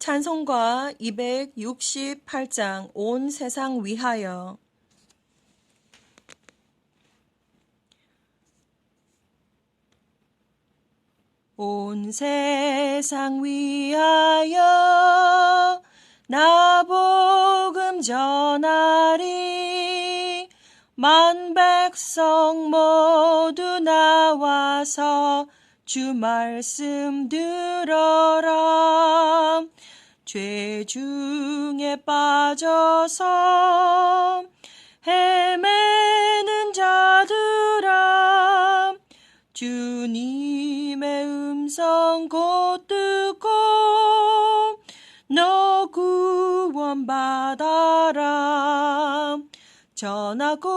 찬송가 268장 온 세상 위하여. 온 세상 위하여 나 복음 전하리. 만 백성 모두 나와서 주 말씀 들어라. 죄 중에 빠져서 헤매는 자들아, 주님의 음성 곧 듣고 너 구원받아라. 전하고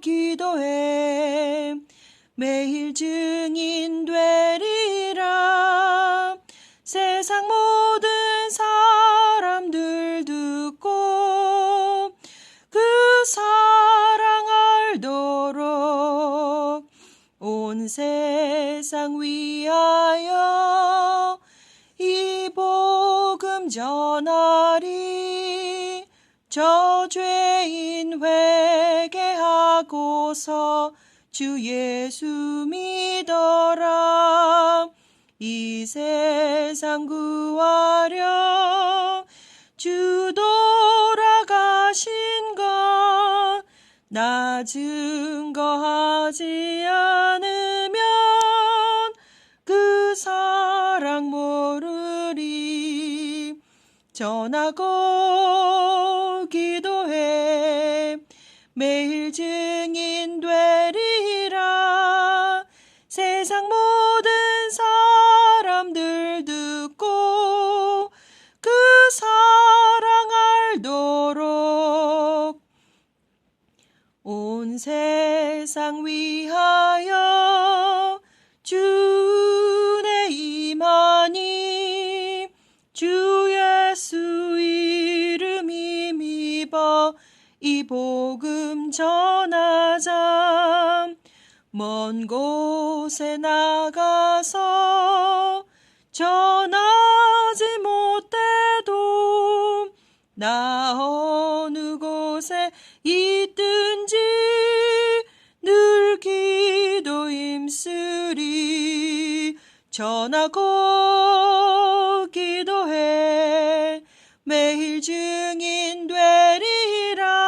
기도해 매일 증인 되리라. 세상 모든 사람들 듣고 그 사랑 알도록 온 세상 위하여 이 복음 전하리. 저 죄인 회개하고서 주 예수 믿어라. 이 세상 구하려 주 돌아가신 것 나 증거하지 않으면 그 사랑 모르리. 전하고 기도해 매일 증인 되리라. 세상 모든 사람들 듣고 그 사랑 알도록 온 세상 위하여 주내 임하니. 주 예수 이름 힘입어 이 복음 전하자. 먼 곳에 나가서 전하지 못해도 나 어느 곳에 있든지 늘 기도 힘쓰리. 전하고 기도해 매일 증인 되리라.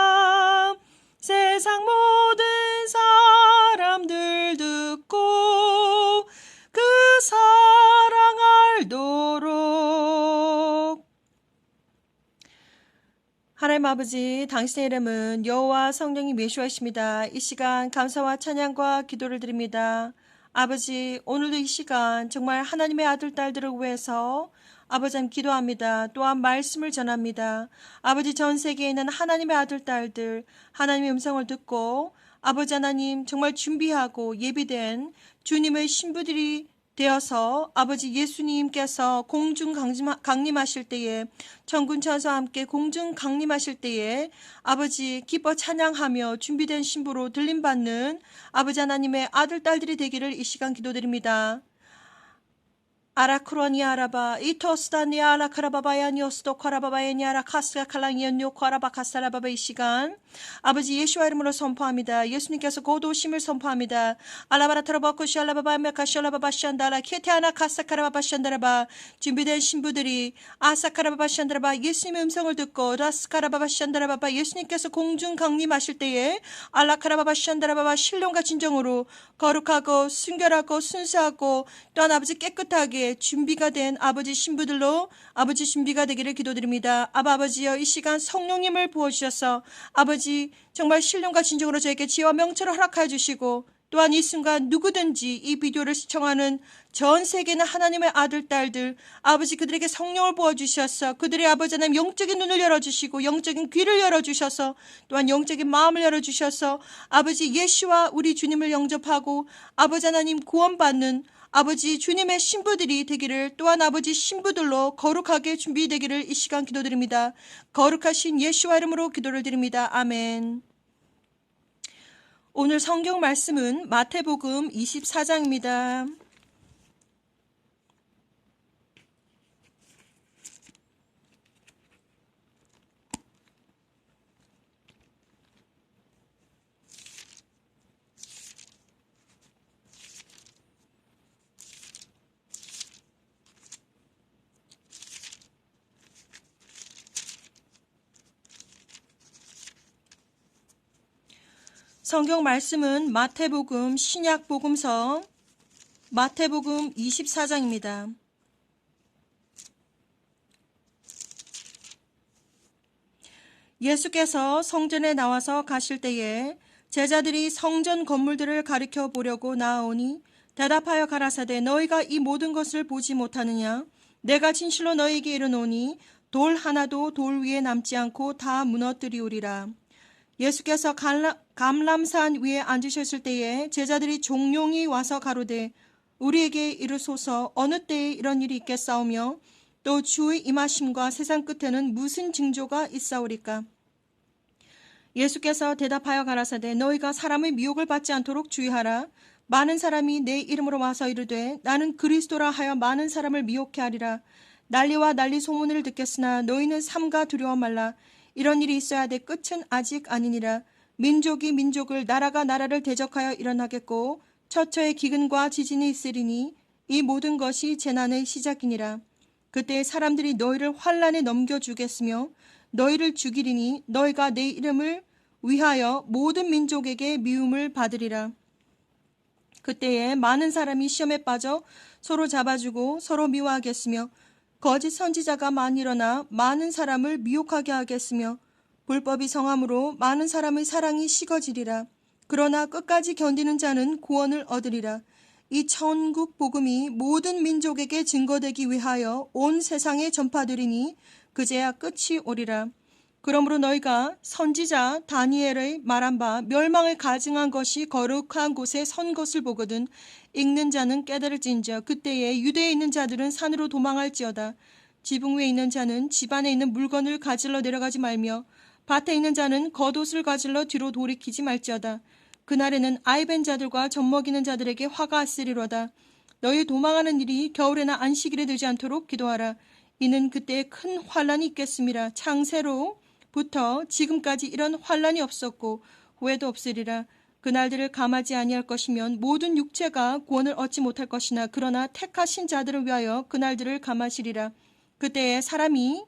세상 모든 사람들 듣고 그 사랑 알도록. 하나님 아버지, 당신의 이름은 여호와 성령님 예수하십니다. 이 시간 감사와 찬양과 기도를 드립니다. 아버지, 오늘도 이 시간 정말 하나님의 아들 딸들을 위해서 아버지 하나님 기도합니다. 또한 말씀을 전합니다. 아버지, 전 세계에 있는 하나님의 아들 딸들 하나님의 음성을 듣고 아버지 하나님 정말 준비하고 예비된 주님의 신부들이 되어서 아버지 예수님께서 공중 강림하실 때에 천군 천사와 함께 공중 강림하실 때에 아버지 기뻐 찬양하며 준비된 신부로 들림받는 아버지 하나님의 아들 딸들이 되기를 이 시간 기도드립니다. 아라크로니 아라바 이토스다니 아라카라바바야니오스도 카라바바야니 아라카스가 칼랑이언요 카라바카사라바바. 이 시간 아버지 예수와 이름으로 선포합니다. 예수님께서 곧 오심을 선포합니다. 알라바라타라바코시 알라바바메카시알라바바시안다라 케테아나 카사카라바바시안다라바. 준비된 신부들이 아사카라바바시안다라바 예수님의 음성을 듣고 라스카라바바시안다라바바 예수님께서 공중 강림하실 때에 알라카라바바시안다라바바 신령과 진정으로 거룩하고 순결하고 순수하고 또한 아버지 깨끗하게 준비가 된 아버지 신부들로 아버지 준비가 되기를 기도드립니다. 아버지여, 이 시간 성령님을 부어주셔서 아버지 정말 신령과 진정으로 저에게 지혜와 명철을 허락하여 주시고 또한 이 순간 누구든지 이 비디오를 시청하는 전 세계는 하나님의 아들 딸들 아버지 그들에게 성령을 부어주셔서 그들의 아버지 하나님 영적인 눈을 열어주시고 영적인 귀를 열어주셔서 또한 영적인 마음을 열어주셔서 아버지 예수와 우리 주님을 영접하고 아버지 하나님 구원받는 아버지 주님의 신부들이 되기를 또한 아버지 신부들로 거룩하게 준비되기를 이 시간 기도드립니다. 거룩하신 예수와 이름으로 기도를 드립니다. 아멘. 오늘 성경 말씀은 마태복음 24장입니다. 성경 말씀은 마태복음 신약복음서 마태복음 24장입니다. 예수께서 성전에 나와서 가실 때에 제자들이 성전 건물들을 가리켜 보려고 나아오니 대답하여 가라사대 너희가 이 모든 것을 보지 못하느냐? 내가 진실로 너희에게 이르노니 돌 하나도 돌 위에 남지 않고 다 무너뜨리우리라. 예수께서 감람산 위에 앉으셨을 때에 제자들이 종용이 와서 가로되 우리에게 이르소서 어느 때에 이런 일이 있겠사오며 또 주의 임하심과 세상 끝에는 무슨 징조가 있사오리까? 예수께서 대답하여 가라사대 너희가 사람의 미혹을 받지 않도록 주의하라. 많은 사람이 내 이름으로 와서 이르되 나는 그리스도라 하여 많은 사람을 미혹해 하리라. 난리와 난리 소문을 듣겠으나 너희는 삼가 두려워 말라. 이런 일이 있어야 돼 끝은 아직 아니니라. 민족이 민족을 나라가 나라를 대적하여 일어나겠고 처처에 기근과 지진이 있으리니 이 모든 것이 재난의 시작이니라. 그때 사람들이 너희를 환난에 넘겨주겠으며 너희를 죽이리니 너희가 내 이름을 위하여 모든 민족에게 미움을 받으리라. 그때에 많은 사람이 시험에 빠져 서로 잡아주고 서로 미워하겠으며 거짓 선지자가 많이 일어나 많은 사람을 미혹하게 하겠으며 불법이 성함으로 많은 사람의 사랑이 식어지리라. 그러나 끝까지 견디는 자는 구원을 얻으리라. 이 천국 복음이 모든 민족에게 증거되기 위하여 온 세상에 전파되리니 그제야 끝이 오리라. 그러므로 너희가 선지자 다니엘의 말한 바 멸망을 가증한 것이 거룩한 곳에 선 것을 보거든 읽는 자는 깨달을진저 그때에 유대에 있는 자들은 산으로 도망할지어다. 지붕 위에 있는 자는 집 안에 있는 물건을 가질러 내려가지 말며 밭에 있는 자는 겉옷을 가질러 뒤로 돌이키지 말지어다. 그날에는 아이벤 자들과 젖먹이는 자들에게 화가 있으리로다. 너희 도망하는 일이 겨울에나 안식일에 되지 않도록 기도하라. 이는 그때에 큰 환란이 있겠음이라. 창세로부터 지금까지 이런 환란이 없었고 후에도 없으리라. 그날들을 감하지 아니할 것이면 모든 육체가 구원을 얻지 못할 것이나 그러나 택하신 자들을 위하여 그날들을 감하시리라. 그때에 사람이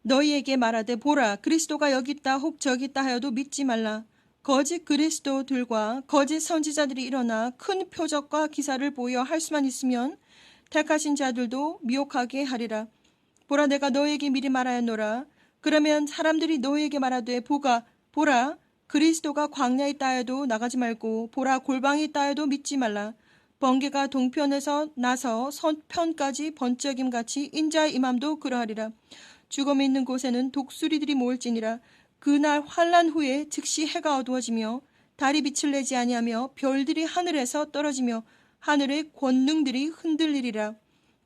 너희에게 말하되 보라 그리스도가 여기 있다 혹 저기 있다 하여도 믿지 말라. 거짓 그리스도들과 거짓 선지자들이 일어나 큰 표적과 기사를 보여 할 수만 있으면 택하신 자들도 미혹하게 하리라. 보라 내가 너희에게 미리 말하였노라. 그러면 사람들이 너희에게 말하되 보라 그리스도가 광야에 있다 해도 나가지 말고 보라 골방에 있다 해도 믿지 말라. 번개가 동편에서 나서 서편까지 번쩍임같이 인자의 임함도 그러하리라. 죽음이 있는 곳에는 독수리들이 모일지니라. 그날 환란 후에 즉시 해가 어두워지며 달이 빛을 내지 아니하며 별들이 하늘에서 떨어지며 하늘의 권능들이 흔들리리라.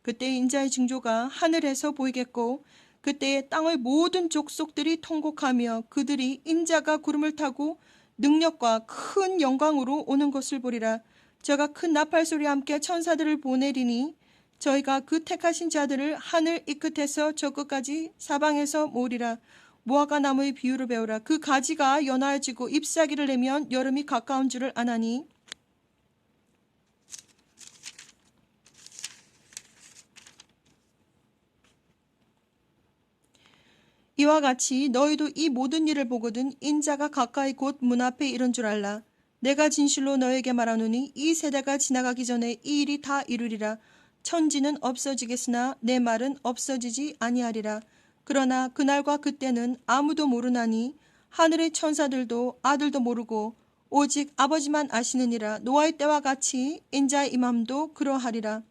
그때 인자의 징조가 하늘에서 보이겠고 그때에 땅의 모든 족속들이 통곡하며 그들이 인자가 구름을 타고 능력과 큰 영광으로 오는 것을 보리라. 저가 큰 나팔소리와 함께 천사들을 보내리니 저희가 그 택하신 자들을 하늘 이 끝에서 저 끝까지 사방에서 모으리라. 무화과 나무의 비유를 배우라. 그 가지가 연하여지고 잎사귀를 내면 여름이 가까운 줄을 아나니 이와 같이 너희도 이 모든 일을 보거든 인자가 가까이 곧 문 앞에 이른 줄 알라. 내가 진실로 너에게 말하노니 이 세대가 지나가기 전에 이 일이 다 이루리라. 천지는 없어지겠으나 내 말은 없어지지 아니하리라. 그러나 그날과 그때는 아무도 모르나니 하늘의 천사들도 아들도 모르고 오직 아버지만 아시느니라. 노아의 때와 같이 인자의 임함도 그러하리라.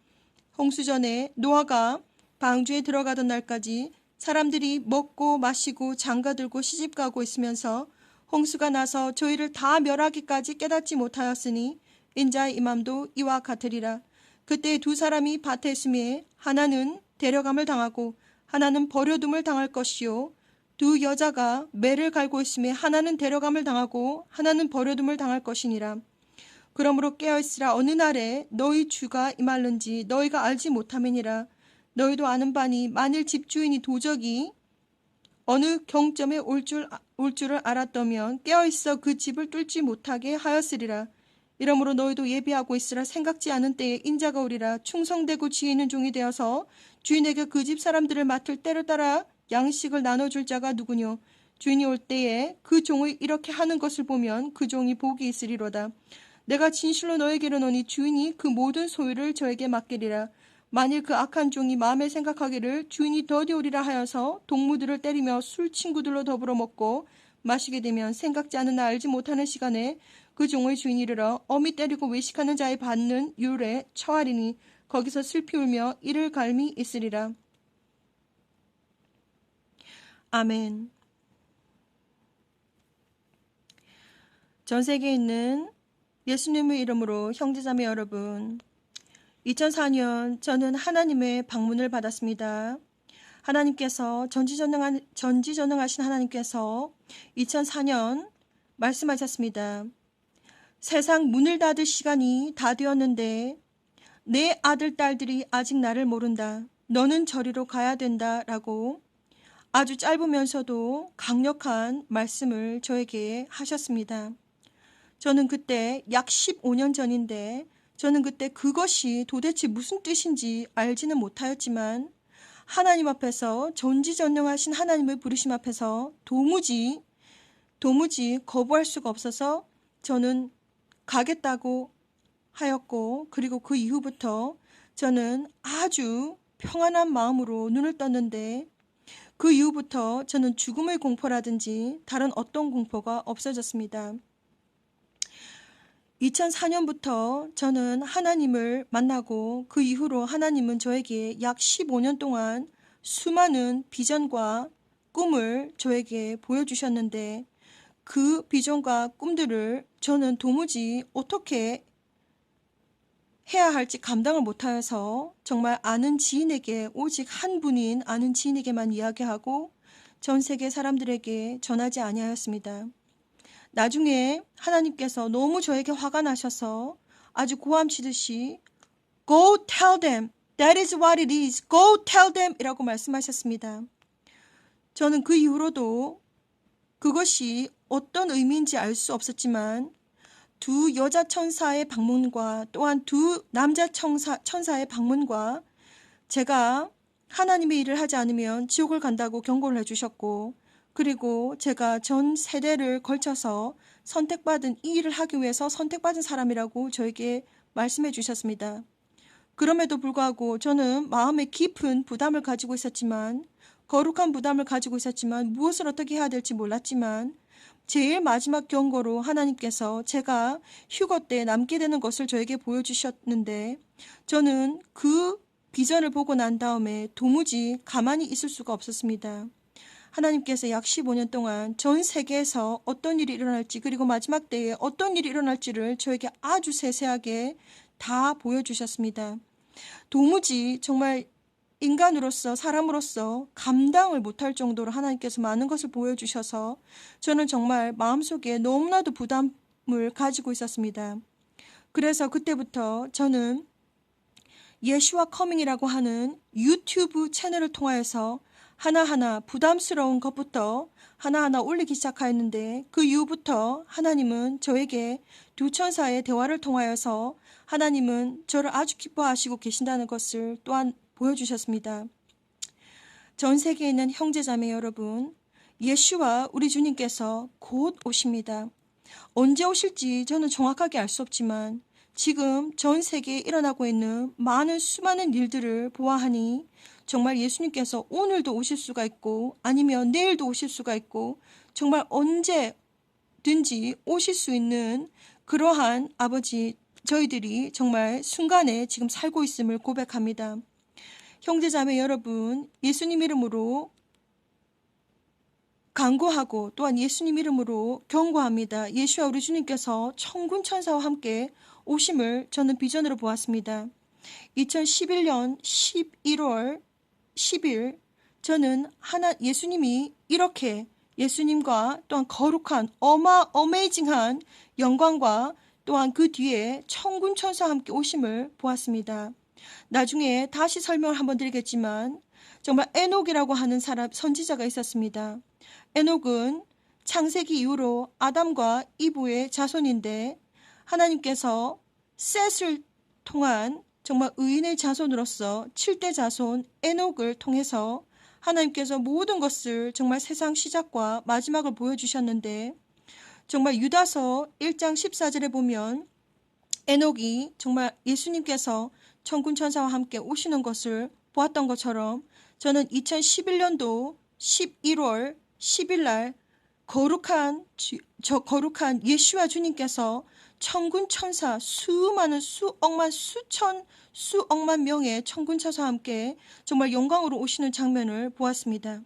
홍수전에 노아가 방주에 들어가던 날까지 사람들이 먹고 마시고 장가들고 시집가고 있으면서 홍수가 나서 저희를 다 멸하기까지 깨닫지 못하였으니 인자의 임함도 이와 같으리라. 그때 두 사람이 밭에 있음에 하나는 데려감을 당하고 하나는 버려둠을 당할 것이요 두 여자가 매를 갈고 있음에 하나는 데려감을 당하고 하나는 버려둠을 당할 것이니라. 그러므로 깨어있으라. 어느 날에 너희 주가 임할는지 너희가 알지 못함이니라. 너희도 아는 바니 만일 집주인이 도적이 어느 경점에 올 줄을 알았다면 깨어있어 그 집을 뚫지 못하게 하였으리라. 이러므로 너희도 예비하고 있으라. 생각지 않은 때에 인자가 오리라. 충성되고 지혜 있는 종이 되어서 주인에게 그 집 사람들을 맡을 때를 따라 양식을 나눠줄 자가 누구뇨? 주인이 올 때에 그 종의 이렇게 하는 것을 보면 그 종이 복이 있으리로다. 내가 진실로 너에게 이르노니 주인이 그 모든 소유를 저에게 맡기리라. 만일 그 악한 종이 마음에 생각하기를 주인이 더디 오리라 하여서 동무들을 때리며 술 친구들로 더불어 먹고 마시게 되면 생각지 않은 나 알지 못하는 시간에 그 종의 주인이 이르러 어미 때리고 외식하는 자의 받는 율에 처하리니 거기서 슬피 울며 이를 갈미 있으리라. 아멘. 전 세계에 있는 예수님의 이름으로 형제자매 여러분, 2004년 저는 하나님의 방문을 받았습니다. 하나님께서 전지전능하신 하나님께서 2004년 말씀하셨습니다. 세상 문을 닫을 시간이 다 되었는데 내 아들 딸들이 아직 나를 모른다. 너는 저리로 가야 된다. 라고 아주 짧으면서도 강력한 말씀을 저에게 하셨습니다. 저는 그때 약 15년 전인데 저는 그때 그것이 도대체 무슨 뜻인지 알지는 못하였지만 하나님 앞에서 전지전능하신 하나님의 부르심 앞에서 도무지 거부할 수가 없어서 저는 가겠다고 하였고, 그리고 그 이후부터 저는 아주 평안한 마음으로 눈을 떴는데 그 이후부터 저는 죽음의 공포라든지 다른 어떤 공포가 없어졌습니다. 2004년부터 저는 하나님을 만나고 그 이후로 하나님은 저에게 약 15년 동안 수많은 비전과 꿈을 저에게 보여주셨는데 그 비전과 꿈들을 저는 도무지 어떻게 해야 할지 감당을 못하여서 정말 아는 지인에게, 오직 한 분인 아는 지인에게만 이야기하고 전 세계 사람들에게 전하지 아니하였습니다. 나중에 하나님께서 너무 저에게 화가 나셔서 아주 고함치듯이 Go tell them, that is what it is, go tell them 이라고 말씀하셨습니다. 저는 그 이후로도 그것이 어떤 의미인지 알 수 없었지만 두 여자 천사의 방문과 또한 두 남자 천사의 방문과 제가 하나님의 일을 하지 않으면 지옥을 간다고 경고를 해주셨고, 그리고 제가 전 세대를 걸쳐서 선택받은 이 일을 하기 위해서 선택받은 사람이라고 저에게 말씀해 주셨습니다. 그럼에도 불구하고 저는 마음에 깊은 부담을 가지고 있었지만, 거룩한 부담을 가지고 있었지만, 무엇을 어떻게 해야 될지 몰랐지만 제일 마지막 경고로 하나님께서 제가 휴거 때 남게 되는 것을 저에게 보여주셨는데 저는 그 비전을 보고 난 다음에 도무지 가만히 있을 수가 없었습니다. 하나님께서 약 15년 동안 전 세계에서 어떤 일이 일어날지, 그리고 마지막 때에 어떤 일이 일어날지를 저에게 아주 세세하게 다 보여주셨습니다. 도무지 정말 인간으로서, 사람으로서 감당을 못할 정도로 하나님께서 많은 것을 보여주셔서 저는 정말 마음속에 너무나도 부담을 가지고 있었습니다. 그래서 그때부터 저는 예슈아 커밍이라고 하는 유튜브 채널을 통하여서 하나하나 부담스러운 것부터 하나하나 올리기 시작하였는데 그 이후부터 하나님은 저에게 두 천사의 대화를 통하여서 하나님은 저를 아주 기뻐하시고 계신다는 것을 또한 보여주셨습니다. 전 세계에 있는 형제자매 여러분, 예수와 우리 주님께서 곧 오십니다. 언제 오실지 저는 정확하게 알 수 없지만 지금 전 세계에 일어나고 있는 수많은 일들을 보아하니 정말 예수님께서 오늘도 오실 수가 있고 아니면 내일도 오실 수가 있고 정말 언제든지 오실 수 있는 그러한 아버지, 저희들이 정말 순간에 지금 살고 있음을 고백합니다. 형제자매 여러분, 예수님 이름으로 간구하고 또한 예수님 이름으로 경고합니다. 예수와 우리 주님께서 천군 천사와 함께 오심을 저는 비전으로 보았습니다. 2011년 11월 10일 저는 예수님이 이렇게 예수님과 또한 거룩한 어메이징한 영광과 또한 그 뒤에 천군 천사와 함께 오심을 보았습니다. 나중에 다시 설명을 한번 드리겠지만 정말 에녹이라고 하는 선지자가 있었습니다. 에녹은 창세기 이후로 아담과 이브의 자손인데 하나님께서 셋을 통한 정말 의인의 자손으로서 7대 자손 에녹을 통해서 하나님께서 모든 것을 정말 세상 시작과 마지막을 보여주셨는데 정말 유다서 1장 14절에 보면 에녹이 정말 예수님께서 천군 천사와 함께 오시는 것을 보았던 것처럼 저는 2011년도 11월 10일 날 거룩한 예수와 주님께서 천군 천사 수많은 수억만 수천 수억만 명의 천군 천사와 함께 정말 영광으로 오시는 장면을 보았습니다.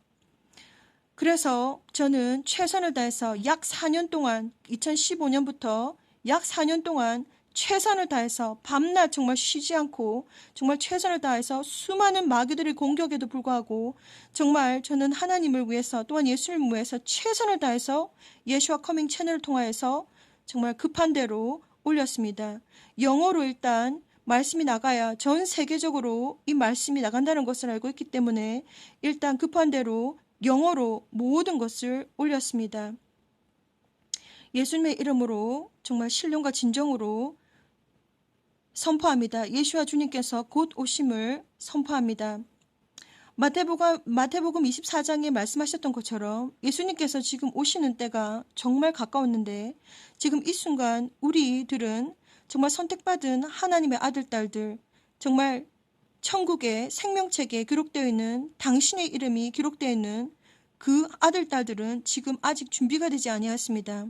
그래서 저는 최선을 다해서 약 4년 동안 2015년부터 약 4년 동안 최선을 다해서 밤낮 정말 쉬지 않고 정말 최선을 다해서 수많은 마귀들의 공격에도 불구하고 정말 저는 하나님을 위해서 또한 예수님을 위해서 최선을 다해서 예수와 커밍 채널을 통하여서 정말 급한 대로 올렸습니다. 영어로 일단 말씀이 나가야 전 세계적으로 이 말씀이 나간다는 것을 알고 있기 때문에 일단 급한 대로 영어로 모든 것을 올렸습니다. 예수님의 이름으로 정말 신령과 진정으로 선포합니다. 예수와 주님께서 곧 오심을 선포합니다. 마태복음 24장에 말씀하셨던 것처럼 예수님께서 지금 오시는 때가 정말 가까웠는데 지금 이 순간 우리들은 정말 선택받은 하나님의 아들, 딸들 정말 천국의 생명책에 기록되어 있는 당신의 이름이 기록되어 있는 그 아들, 딸들은 지금 아직 준비가 되지 아니하였습니다.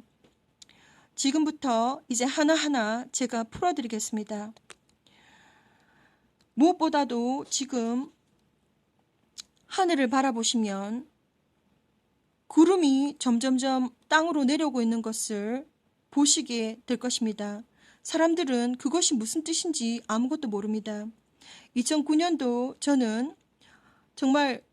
지금부터 이제 하나하나 제가 풀어드리겠습니다. 무엇보다도 지금 하늘을 바라보시면 구름이 점점점 땅으로 내려오고 있는 것을 보시게 될 것입니다. 사람들은 그것이 무슨 뜻인지 아무것도 모릅니다. 2009년도 저는 정말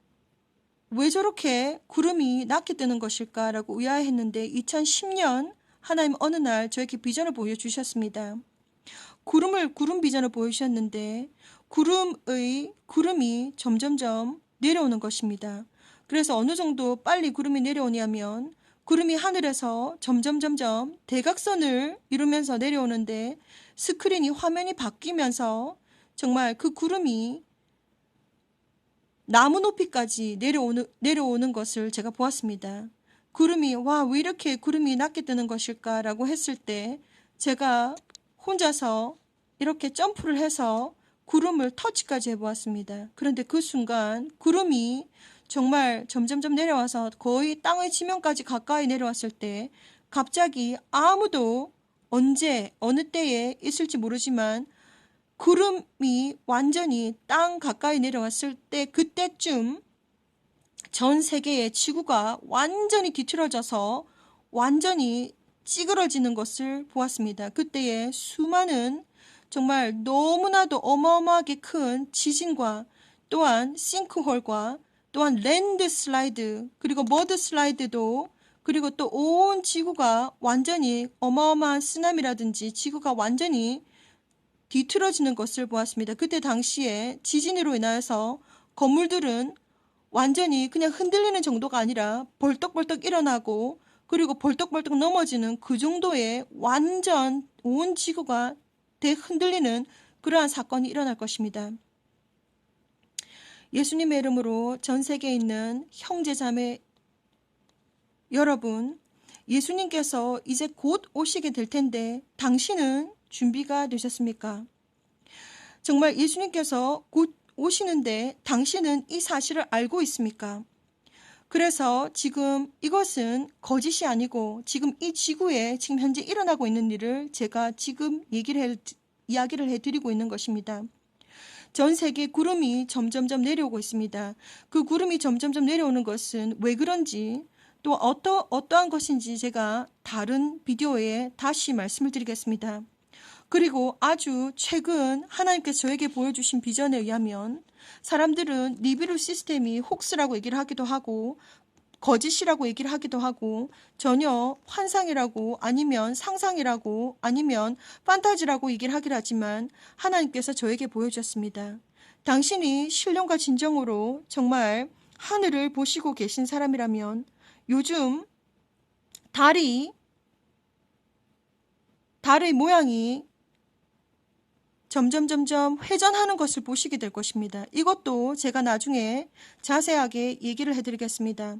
왜 저렇게 구름이 낮게 뜨는 것일까라고 의아해했는데 2010년 하나님 어느 날 저에게 비전을 보여주셨습니다. 구름 비전을 보여주셨는데 구름이 점점점 내려오는 것입니다. 그래서 어느 정도 빨리 구름이 내려오냐면 구름이 하늘에서 점점 대각선을 이루면서 내려오는데 스크린이 화면이 바뀌면서 정말 그 구름이 나무 높이까지 내려오는 것을 제가 보았습니다. 구름이 왜 이렇게 구름이 낮게 뜨는 것일까라고 했을 때 제가 혼자서 이렇게 점프를 해서 구름을 터치까지 해보았습니다. 그런데 그 순간 구름이 정말 점점점 내려와서 거의 땅의 지면까지 가까이 내려왔을 때 갑자기 아무도 언제 어느 때에 있을지 모르지만 구름이 완전히 땅 가까이 내려왔을 때 그때쯤 전 세계의 지구가 완전히 뒤틀어져서 완전히 찌그러지는 것을 보았습니다. 그때에 수많은 정말 너무나도 어마어마하게 큰 지진과 또한 싱크홀과 또한 랜드 슬라이드 그리고 머드 슬라이드도 그리고 또 온 지구가 완전히 어마어마한 쓰나미라든지 지구가 완전히 뒤틀어지는 것을 보았습니다. 그때 당시에 지진으로 인하여서 건물들은 완전히 그냥 흔들리는 정도가 아니라 벌떡벌떡 일어나고 그리고 벌떡벌떡 넘어지는 그 정도의 완전 온 지구가 흔들리는 그러한 사건이 일어날 것입니다. 예수님의 이름으로 전 세계에 있는 형제자매 여러분, 예수님께서 이제 곧 오시게 될 텐데 당신은 준비가 되셨습니까? 정말 예수님께서 곧 오시는데 당신은 이 사실을 알고 있습니까? 그래서 지금 이것은 거짓이 아니고 지금 이 지구에 지금 현재 일어나고 있는 일을 제가 지금 이야기를 해드리고 있는 것입니다. 전 세계 구름이 점점점 내려오고 있습니다. 그 구름이 점점점 내려오는 것은 왜 그런지 또 어떠한 것인지 제가 다른 비디오에 다시 말씀을 드리겠습니다. 그리고 아주 최근 하나님께서 저에게 보여주신 비전에 의하면 사람들은 니비루 시스템이 혹스라고 얘기를 하기도 하고 거짓이라고 얘기를 하기도 하고 전혀 환상이라고 아니면 상상이라고 아니면 판타지라고 얘기를 하기도 하지만 하나님께서 저에게 보여주셨습니다. 당신이 신령과 진정으로 정말 하늘을 보시고 계신 사람이라면 요즘 달의 모양이 점점 회전하는 것을 보시게 될 것입니다. 이것도 제가 나중에 자세하게 얘기를 해드리겠습니다.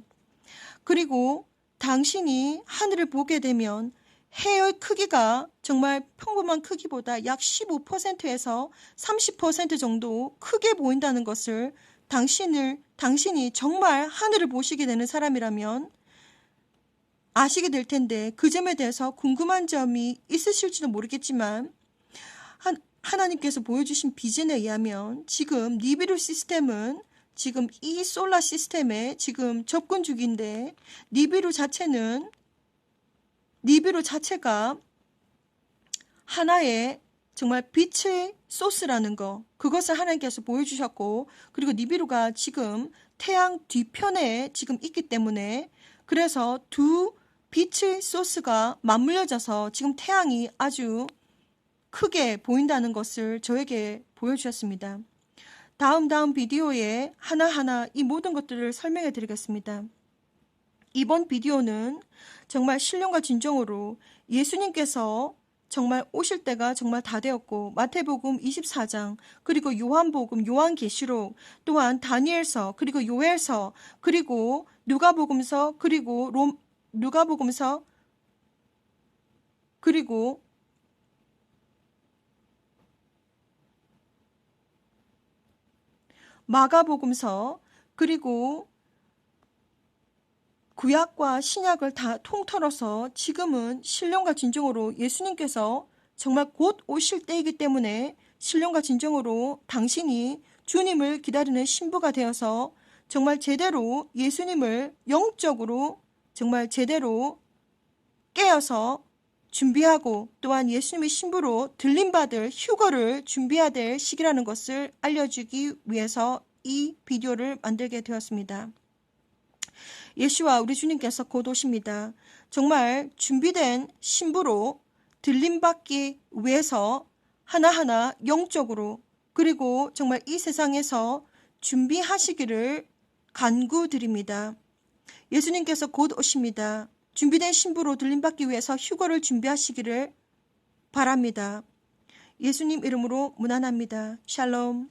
그리고 당신이 하늘을 보게 되면 해의 크기가 정말 평범한 크기보다 약 15%에서 30% 정도 크게 보인다는 것을 당신이 정말 하늘을 보시게 되는 사람이라면 아시게 될 텐데, 그 점에 대해서 궁금한 점이 있으실지도 모르겠지만 하나님께서 보여주신 비전에 의하면 지금 니비루 시스템은 지금 이 솔라 시스템에 지금 접근 중인데, 니비루 자체가 하나의 정말 빛의 소스라는 거, 그것을 하나님께서 보여주셨고, 그리고 니비루가 지금 태양 뒤편에 지금 있기 때문에, 그래서 두 빛의 소스가 맞물려져서 지금 태양이 아주 크게 보인다는 것을 저에게 보여주셨습니다. 다음 비디오에 하나하나 이 모든 것들을 설명해 드리겠습니다. 이번 비디오는 정말 신령과 진정으로 예수님께서 정말 오실 때가 정말 다 되었고, 마태복음 24장, 그리고 요한복음, 요한계시록, 또한 다니엘서, 그리고 요엘서, 그리고 누가복음서, 그리고 누가복음서, 그리고 마가복음서, 그리고 구약과 신약을 다 통틀어서 지금은 신령과 진정으로 예수님께서 정말 곧 오실 때이기 때문에 신령과 진정으로 당신이 주님을 기다리는 신부가 되어서 정말 제대로 예수님을 영적으로 정말 제대로 깨어서 준비하고, 또한 예수님의 신부로 들림받을 휴거를 준비해야 될 시기라는 것을 알려주기 위해서 이 비디오를 만들게 되었습니다. 예수와 우리 주님께서 곧 오십니다. 정말 준비된 신부로 들림받기 위해서 하나하나 영적으로, 그리고 정말 이 세상에서 준비하시기를 간구드립니다. 예수님께서 곧 오십니다. 준비된 신부로 들림받기 위해서 휴거를 준비하시기를 바랍니다. 예수님 이름으로 문안합니다. 샬롬.